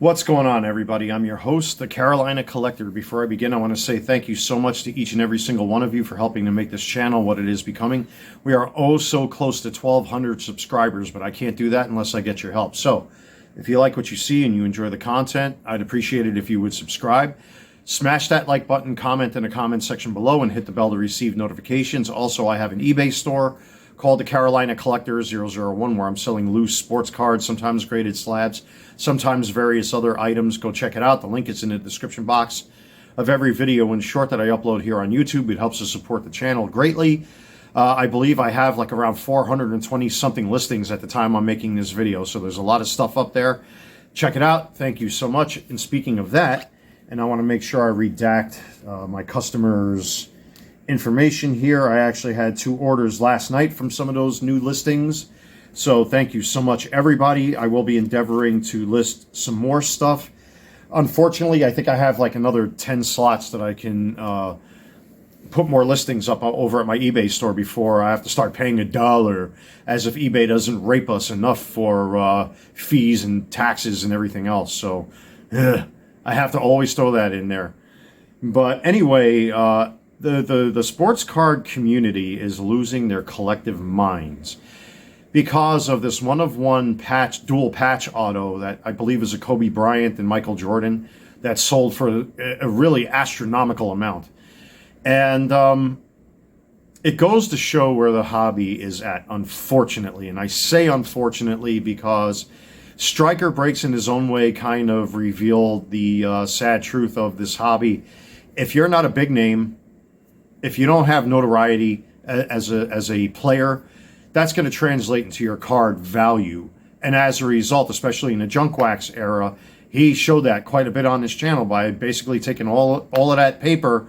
What's going on, everybody? I'm your host, the Carolina Collector. Before I begin, I want to say thank you so much to each and every single one of you for helping to make this channel what it is becoming. We are oh so close to 1,200 subscribers, but I can't do that unless I get your help. So, if you like what you see and you enjoy the content, I'd appreciate it if you would subscribe. Smash that like button, comment in the comment section below, and hit the bell to receive notifications. Also, I have an eBay store called the Carolina Collector 001, where I'm selling loose sports cards, sometimes graded slabs, sometimes various other items. Go check it out. The link is in the description box of every video and short that I upload here on YouTube. It helps to support the channel greatly. I believe I have like around 420 something listings at the time I'm making this video, so there's a lot of stuff up there. Check it out. Thank you so much. And speaking of that, and I want to make sure I redact my customers' information here. I actually had 2 orders last night from some of those new listings. So thank you so much, everybody. I will be endeavoring to list some more stuff. Unfortunately, I think I have like another 10 slots that I can put more listings up over at my eBay store before I have to start paying $1, as if eBay doesn't rape us enough for fees and taxes and everything else. So I have to always throw that in there. But anyway, the sports card community is losing their collective minds because of this one-of-one patch, dual patch auto that I believe is a Kobe Bryant and Michael Jordan that sold for a really astronomical amount. And it goes to show where the hobby is at, unfortunately. And I say unfortunately because Striker Breaks in his own way kind of revealed the sad truth of this hobby. If you're not a big name, if you don't have notoriety as a player, that's going to translate into your card value. And as a result, especially in the junk wax era, he showed that quite a bit on his channel by basically taking all of that paper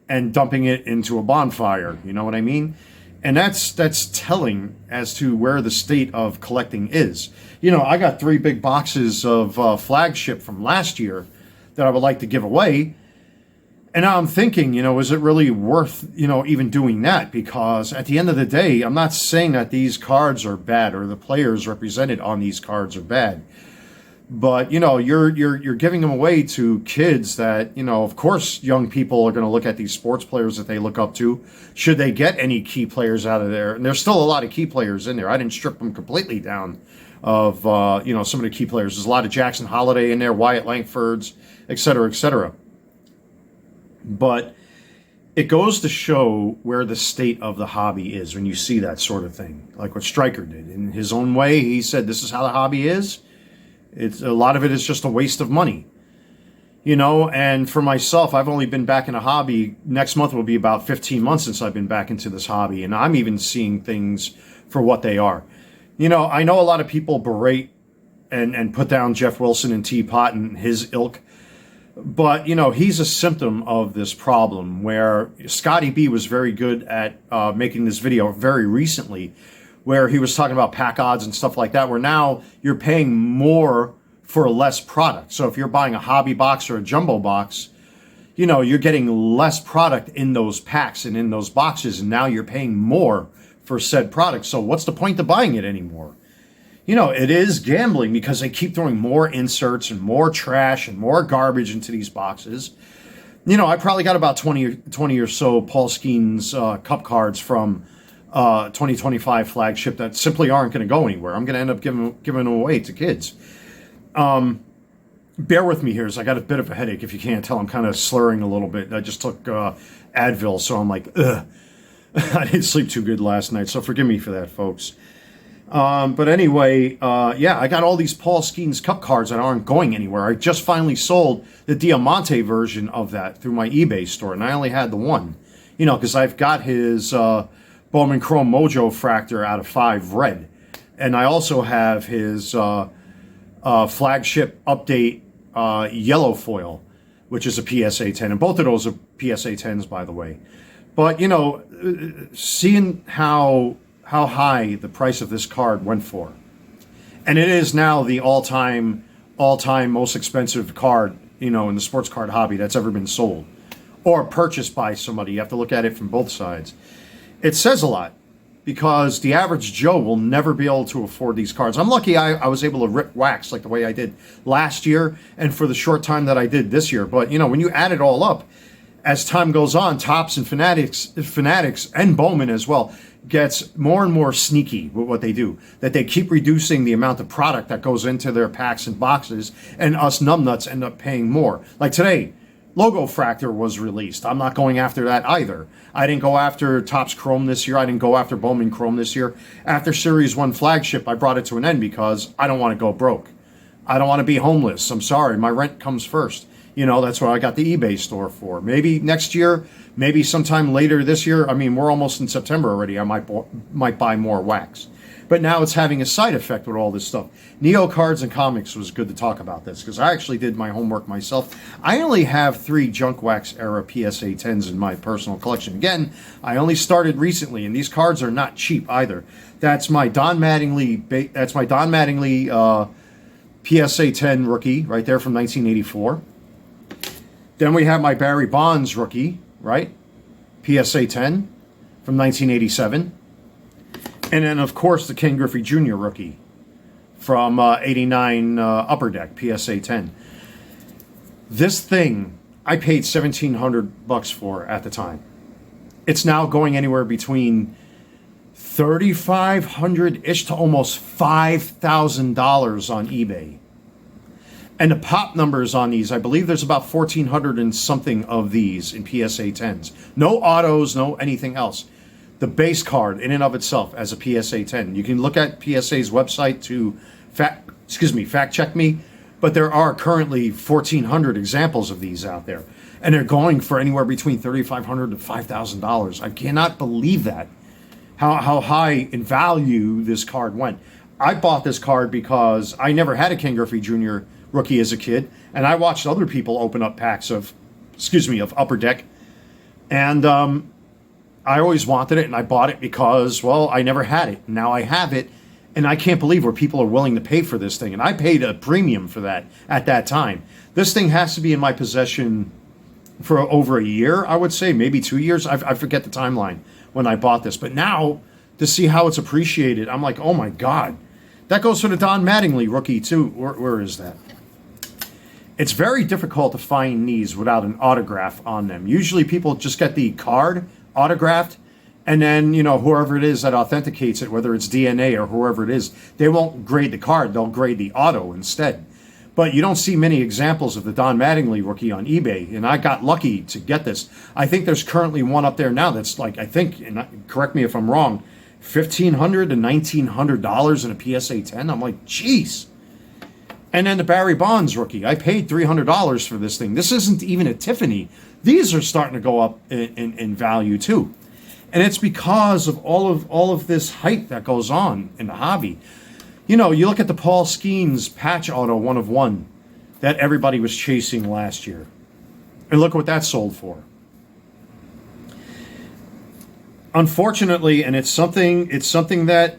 and dumping it into a bonfire. You know what I mean? And that's telling as to where the state of collecting is. You know, I got 3 big boxes of flagship from last year that I would like to give away. And now I'm thinking, is it really worth, even doing that? Because at the end of the day, I'm not saying that these cards are bad or the players represented on these cards are bad. But, you're giving them away to kids that, of course, young people are going to look at these sports players that they look up to. Should they get any key players out of there? And there's still a lot of key players in there. I didn't strip them completely down of, some of the key players. There's a lot of Jackson Holiday in there, Wyatt Langfords, et cetera, et cetera. But it goes to show where the state of the hobby is when you see that sort of thing, like what Striker did. In his own way, he said, this is how the hobby is. A lot of it is just a waste of money. And for myself, I've only been back in a hobby. Next month will be about 15 months since I've been back into this hobby, and I'm even seeing things for what they are. I know a lot of people berate and put down Jeff Wilson and Teapot and his ilk. But, he's a symptom of this problem where Scotty B was very good at making this video very recently where he was talking about pack odds and stuff like that, where now you're paying more for less product. So if you're buying a hobby box or a jumbo box, you're getting less product in those packs and in those boxes, and now you're paying more for said product. So what's the point of buying it anymore? It is gambling because they keep throwing more inserts and more trash and more garbage into these boxes. I probably got about 20 or so Paul Skeens cup cards from 2025 flagship that simply aren't going to go anywhere. I'm going to end up giving them away to kids. Bear with me here, as I got a bit of a headache. If you can't tell, I'm kind of slurring a little bit. I just took Advil, so I'm like, ugh. I didn't sleep too good last night, so forgive me for that, folks. But anyway, yeah, I got all these Paul Skeens cup cards that aren't going anywhere. I just finally sold the Diamante version of that through my eBay store, and I only had the one, because I've got his Bowman Chrome Mojo Fractor out of 5 red, and I also have his flagship update yellow foil, which is a PSA 10, and both of those are PSA 10s, by the way. But, seeing how high the price of this card went for. And it is now the all-time most expensive card, in the sports card hobby that's ever been sold or purchased by somebody. You have to look at it from both sides. It says a lot. because the average Joe will never be able to afford these cards. I'm lucky I was able to rip wax like the way I did last year and for the short time that I did this year. But, when you add it all up, as time goes on, Topps and Fanatics and Bowman as well gets more and more sneaky with what they do. That they keep reducing the amount of product that goes into their packs and boxes, and us numbnuts end up paying more. Like today, Logo Fractor was released. I'm not going after that either. I didn't go after Topps Chrome this year. I didn't go after Bowman Chrome this year. After Series 1 Flagship, I brought it to an end because I don't want to go broke. I don't want to be homeless. I'm sorry. My rent comes first. That's what I got the eBay store for. Maybe next year, maybe sometime later this year. I mean, we're almost in September already. I might buy more wax. But now it's having a side effect with all this stuff. Neo Cards and Comics was good to talk about this because I actually did my homework myself. I only have 3 junk wax era PSA 10s in my personal collection. Again, I only started recently, and these cards are not cheap either. That's my Don Mattingly. PSA 10 rookie right there from 1984. Then we have my Barry Bonds rookie, right? PSA 10 from 1987. And then, of course, the Ken Griffey Jr. rookie from 89 Upper Deck, PSA 10. This thing, I paid $1,700 for at the time. It's now going anywhere between $3,500-ish to almost $5,000 on eBay. And the pop numbers on these, I believe there's about 1,400 and something of these in PSA 10s. No autos, no anything else. The base card in and of itself as a PSA 10. You can look at PSA's website to fact check me, but there are currently 1,400 examples of these out there. And they're going for anywhere between $3,500 to $5,000. I cannot believe that. How high in value this card went. I bought this card because I never had a Ken Griffey Jr. rookie as a kid, and I watched other people open up packs of Upper Deck, and I always wanted it, and I bought it because, well, I never had it. Now I have it, and I can't believe where people are willing to pay for this thing, and I paid a premium for that at that time. This thing has to be in my possession for over a year, I would say, maybe 2 years. I forget the timeline when I bought this, but now to see how it's appreciated, I'm like, oh my God. That goes for the Don Mattingly rookie too. Where is that? It's very difficult to find these without an autograph on them. Usually people just get the card autographed, and then, whoever it is that authenticates it, whether it's DNA or whoever it is, they won't grade the card, they'll grade the auto instead. But you don't see many examples of the Don Mattingly rookie on eBay, and I got lucky to get this. I think there's currently one up there now that's like, I think, and correct me if I'm wrong, $1,500 to $1,900 in a PSA 10. I'm like, geez. And then the Barry Bonds rookie, I paid $300 for this thing. This isn't even a Tiffany. These are starting to go up in value too. And it's because of all of this hype that goes on in the hobby. You look at the Paul Skeens patch auto 1 of 1 that everybody was chasing last year. And look what that sold for. Unfortunately, and it's something that,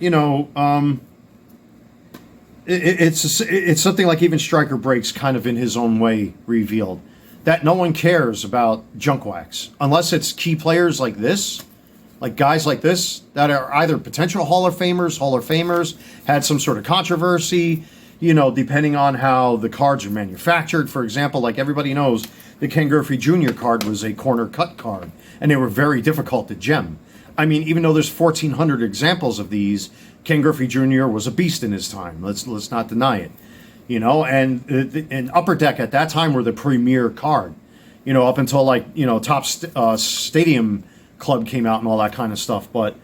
it's something like even Striker Breaks kind of in his own way revealed, that no one cares about junk wax unless it's key players like this, like guys like this that are either potential Hall of Famers, had some sort of controversy, depending on how the cards are manufactured. For example, like everybody knows, the Ken Griffey Jr. card was a corner cut card, and they were very difficult to gem. I mean, even though there's 1,400 examples of these, Ken Griffey Jr. was a beast in his time. Let's not deny it. And Upper Deck at that time were the premier card. Up until Topps Stadium Club came out and all that kind of stuff. But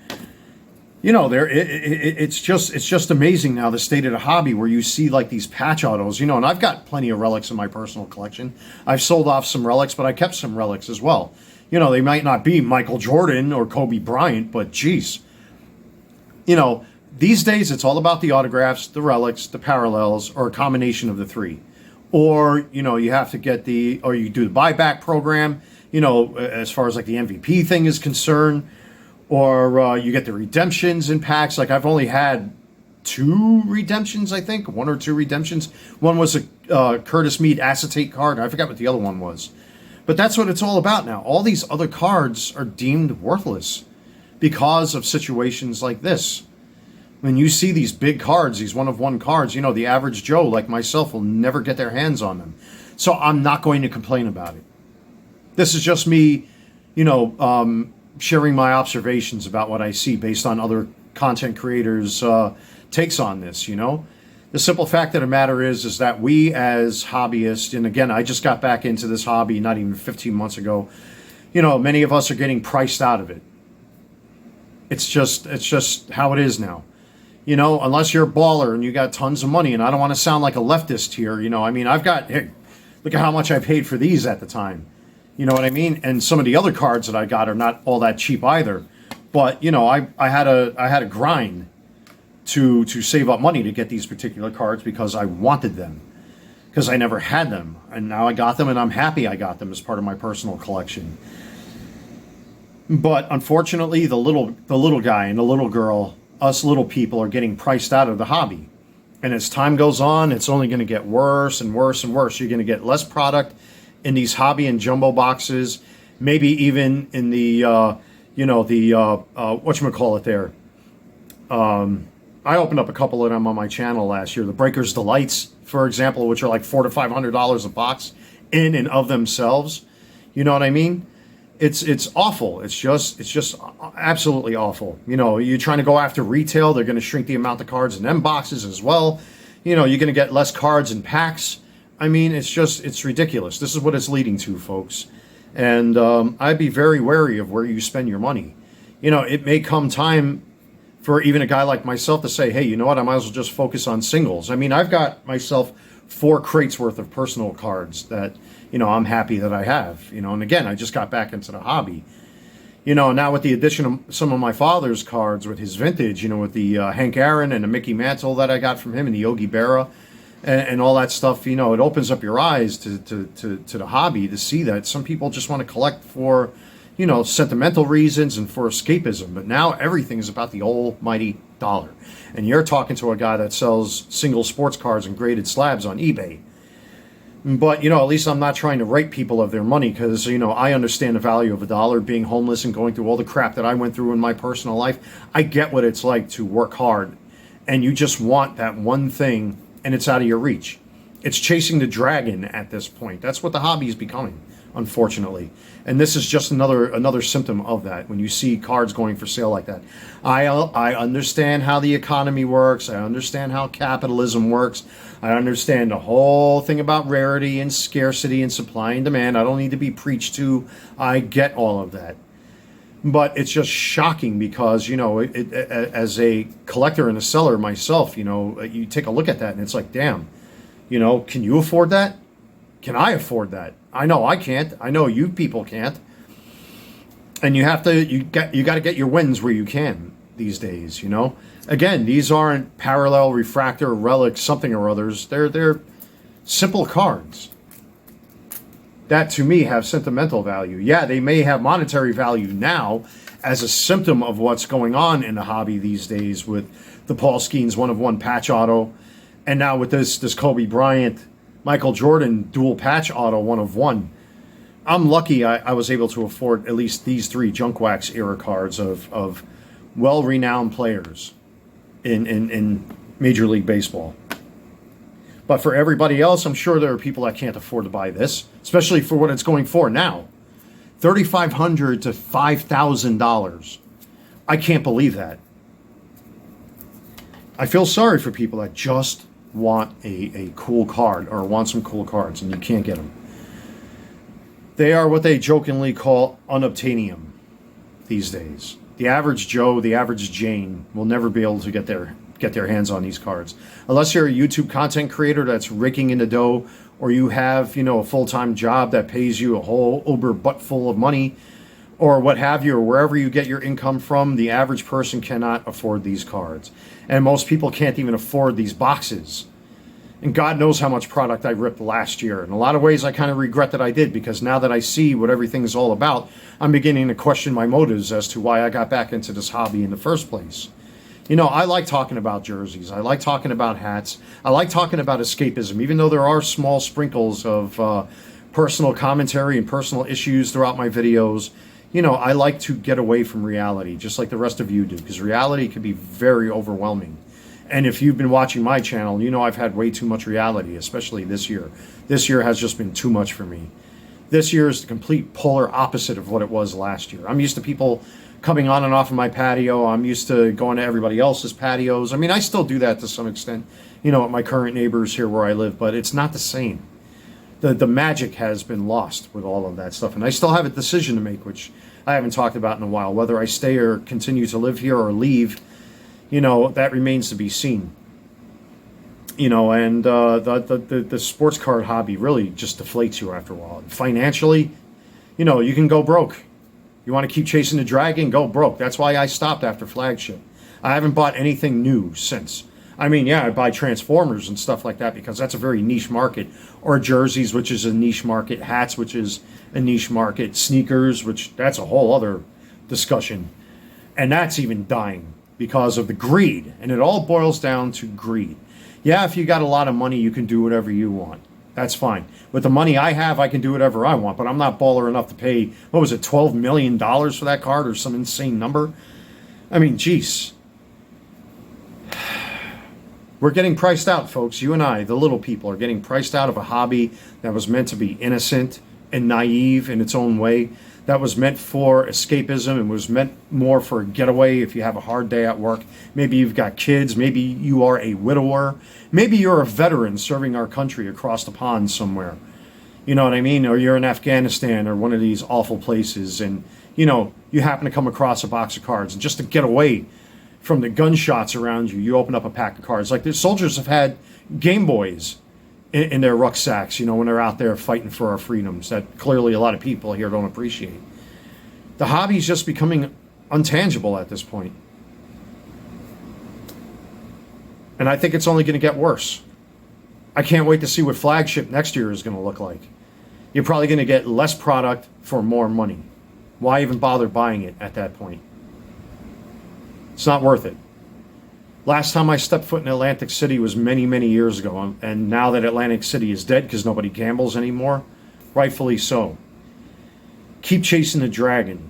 it's just amazing now, the state of the hobby, where you see like these patch autos. And I've got plenty of relics in my personal collection. I've sold off some relics, but I kept some relics as well. They might not be Michael Jordan or Kobe Bryant, but geez. These days it's all about the autographs, the relics, the parallels, or a combination of the three. Or, you have to get or you do the buyback program, as far as like the MVP thing is concerned. Or you get the redemptions in packs. Like I've only had 2 redemptions, I think. 1 or 2 redemptions. One was a Curtis Mead acetate card. I forgot what the other one was. But that's what it's all about now. All these other cards are deemed worthless because of situations like this. When you see these big cards, these one-of-one cards, you know, the average Joe like myself will never get their hands on them. So I'm not going to complain about it. This is just me, you know, sharing my observations about what I see based on other content creators' takes on this, you know. The simple fact of the matter is that we as hobbyists, and again, I just got back into this hobby not even 15 months ago, you know, many of us are getting priced out of it. It's just how it is now. You know, unless you're a baller and you got tons of money, and I don't want to sound like a leftist here, you know, I mean, hey, look at how much I paid for these at the time. You know what I mean? And some of the other cards that I got are not all that cheap either. But, you know, I had a grind to save up money to get these particular cards because I wanted them, because I never had them, and now I got them, and I'm happy I got them as part of my personal collection. But unfortunately, the little guy and the little girl, us little people, are getting priced out of the hobby, and as time goes on, it's only going to get worse and worse and worse. You're going to get less product in these hobby and jumbo boxes, maybe even in the whatchamacallit there. I opened up a couple of them on my channel last year. The Breakers Delights, for example, which are like $400 to $500 a box in and of themselves. You know what I mean? It's awful. It's just absolutely awful. You know, you're trying to go after retail. They're going to shrink the amount of cards in them boxes as well. You know, you're going to get less cards in packs. I mean, it's ridiculous. This is what it's leading to, folks. And I'd be very wary of where you spend your money. You know, it may come time for even a guy like myself to say, hey, you know what, I might as well just focus on singles. I mean, I've got myself 4 crates worth of personal cards that, you know, I'm happy that I have. You know, and again, I just got back into the hobby. You know, now with the addition of some of my father's cards with his vintage, you know, with the Hank Aaron and the Mickey Mantle that I got from him and the Yogi Berra and all that stuff, you know, it opens up your eyes to the hobby to see that some people just want to collect for, you know, sentimental reasons and for escapism. But now everything is about the almighty dollar. And you're talking to a guy that sells single sports cards and graded slabs on eBay. But, you know, at least I'm not trying to rape people of their money because, you know, I understand the value of a dollar, being homeless and going through all the crap that I went through in my personal life. I get what it's like to work hard and you just want that one thing and it's out of your reach. It's chasing the dragon at this point. That's what the hobby is becoming, unfortunately. And this is just another symptom of that when you see cards going for sale like that. I understand how the economy works. I understand how capitalism works. I understand the whole thing about rarity and scarcity and supply and demand. I don't need to be preached to. I get all of that. But it's just shocking because, you know, as a collector and a seller myself, you know, you take a look at that and it's like, damn, you know, can you afford that? Can I afford that? I know I can't. I know you people can't. And you got to get your wins where you can these days, you know. Again, these aren't parallel, refractor, relic, something or others. They're simple cards that to me have sentimental value. Yeah, they may have monetary value now as a symptom of what's going on in the hobby these days with the Paul Skeens one-of-one patch auto, and now with this Kobe Bryant, Michael Jordan dual patch auto one-of-one. I'm lucky I was able to afford at least these 3 junk wax era cards of well-renowned players in Major League Baseball. But for everybody else, I'm sure there are people that can't afford to buy this, especially for what it's going for now. $3,500 to $5,000. I can't believe that. I feel sorry for people that just want a cool card or want some cool cards and you can't get them. They are what they jokingly call unobtainium these days. The average Joe, the average Jane will never be able to get their hands on these cards. Unless you're a YouTube content creator that's raking in the dough, or you have, you know, a full-time job that pays you a whole uber butt full of money, or what have you, or wherever you get your income from, the average person cannot afford these cards. And most people can't even afford these boxes. And God knows how much product I ripped last year. In a lot of ways, I kind of regret that I did, because now that I see what everything's all about, I'm beginning to question my motives as to why I got back into this hobby in the first place. You know, I like talking about jerseys. I like talking about hats. I like talking about escapism, even though there are small sprinkles of personal commentary and personal issues throughout my videos. I like to get away from reality, just like the rest of you do, because reality can be very overwhelming. And if you've been watching my channel, I've had way too much reality, especially this year. This year has just been too much for me. This year is the complete polar opposite of what it was last year. I'm used to people coming on and off of my patio. I'm used to going to everybody else's patios. I mean, I still do that to some extent, with my current neighbors here where I live, but it's not the same. The magic has been lost with all of that stuff. And I still have a decision to make, which I haven't talked about in a while. Whether I stay or continue to live here or leave, that remains to be seen. And the sports card hobby really just deflates you after a while. Financially, you can go broke. You want to keep chasing the dragon, go broke. That's why I stopped after Flagship. I haven't bought anything new since. I mean, yeah, I buy Transformers and stuff like that because that's a very niche market. Or jerseys, which is a niche market. Hats, which is a niche market. Sneakers, which that's a whole other discussion. And that's even dying because of the greed. And it all boils down to greed. Yeah, if you got a lot of money, you can do whatever you want. That's fine. With the money I have, I can do whatever I want. But I'm not baller enough to pay, what was it, $12 million for that card or some insane number? I mean, geez. We're getting priced out, folks. You and I, the little people, are getting priced out of a hobby that was meant to be innocent and naive in its own way. That was meant for escapism and was meant more for a getaway if you have a hard day at work. Maybe you've got kids. Maybe you are a widower. Maybe you're a veteran serving our country across the pond somewhere. You know what I mean? Or you're in Afghanistan or one of these awful places and, you happen to come across a box of cards. And just to get away from the gunshots around you, you open up a pack of cards. Like the soldiers have had Game Boys in their rucksacks, when they're out there fighting for our freedoms that clearly a lot of people here don't appreciate. The hobby's just becoming untangible at this point. And I think it's only going to get worse. I can't wait to see what Flagship next year is going to look like. You're probably going to get less product for more money. Why even bother buying it at that point? It's not worth it. Last time I stepped foot in Atlantic City was many, many years ago. And now that Atlantic City is dead because nobody gambles anymore, rightfully so. Keep chasing the dragon.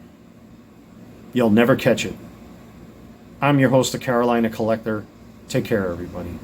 You'll never catch it. I'm your host, the Carolina Collector. Take care, everybody.